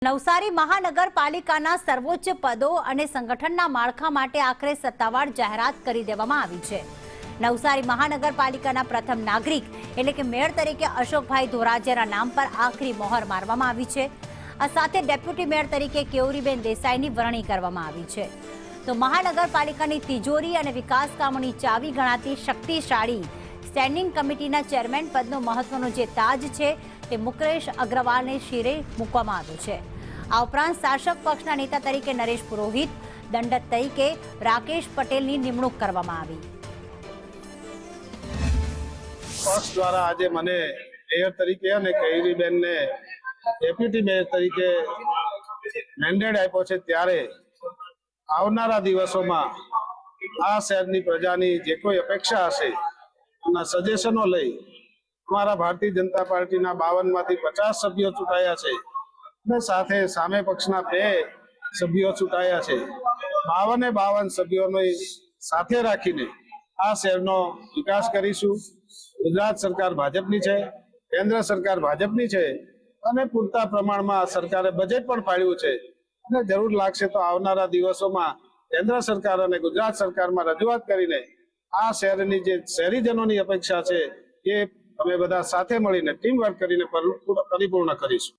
નવસારી મહાનગરપાલિકાના સર્વોચ્ચ પદો અને સંગઠનના માળખા માટે આખરે સત્તાવાર જાહેરાત કરી દેવામાં આવી છે। નવસારી મહાનગરપાલિકાના પ્રથમ નાગરિક એટલે કે મેયર તરીકે અશોકભાઈ ધોરાજીના નામ પર આખરી મોહર મારવામાં આવી છે। આ સાથે ડેપ્યુટી મેયર તરીકે કેયુરીબેન દેસાઈની વરણી કરવામાં આવી છે। તો મહાનગરપાલિકાની તિજોરી અને વિકાસ કામોની ચાવી ગણાતી શક્તિશાળી સ્ટેન્ડિંગ કમિટીના ચેરમેન પદનો મહત્વનો જે તાજ છે તે મુકેશ અગ્રવાલને શિરે મૂકવામાં આવ્યો છે। આ ઉપરાંત શાસક પક્ષના નેતા તરીકે નરેશ પુરોહિત, દંડક તરીકે રાકેશ પટેલની નિમણૂક કરવામાં આવી। પક્ષ દ્વારા આજે મને મેયર તરીકે અને કેયુરીબેનને ડેપ્યુટી મેયર તરીકે મેન્ડેટ આપ્યો છે, ત્યારે આવનારા દિવસોમાં આ શહેરની પ્રજાની જે કોઈ અપેક્ષા હશે અને સજેશનો લઈ અમારા ભારતીય જનતા પાર્ટીના 52 માંથી 50 સભ્યો ચૂંટાયા છે અને સાથે સામે પક્ષના 2 સભ્યો ચૂંટાયા છે। 52 સભ્યોને સાથે રાખીને આ શહેરનો વિકાસ કરીશું। ગુજરાત સરકાર ભાજપની છે, કેન્દ્ર સરકાર ભાજપની છે અને પૂરતા પ્રમાણમાં સરકારે બજેટ પણ ફાળવ્યું છે અને જરૂર લાગશે તો આવનારા દિવસોમાં કેન્દ્ર સરકાર અને ગુજરાત સરકારમાં રજૂઆત કરીને આ શહેરની જે શહેરીજનોની અપેક્ષા છે એ અમે બધા સાથે મળીને ટીમ વર્ક કરીને પરિપૂર્ણ કરીશું।